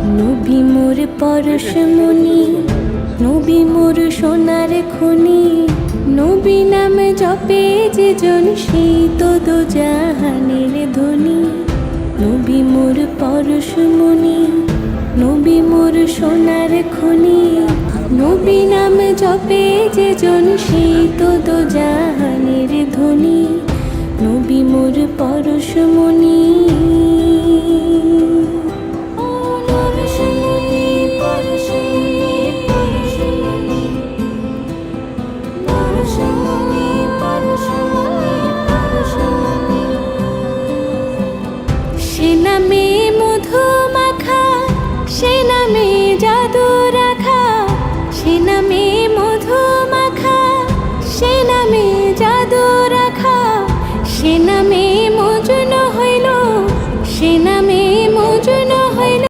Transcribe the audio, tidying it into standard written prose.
নবী মোর পরশমণি, নবী মোর সোনার খনি, নবী নাম জপে যে জন সেই তো দোজাহানের ধনী। নবী মোর পরশমণি, নবী মোর সোনার খনি, নবী নাম জপে যে জন সেই তো দোজাহানের ধনী। নবী মোর পরশমণি।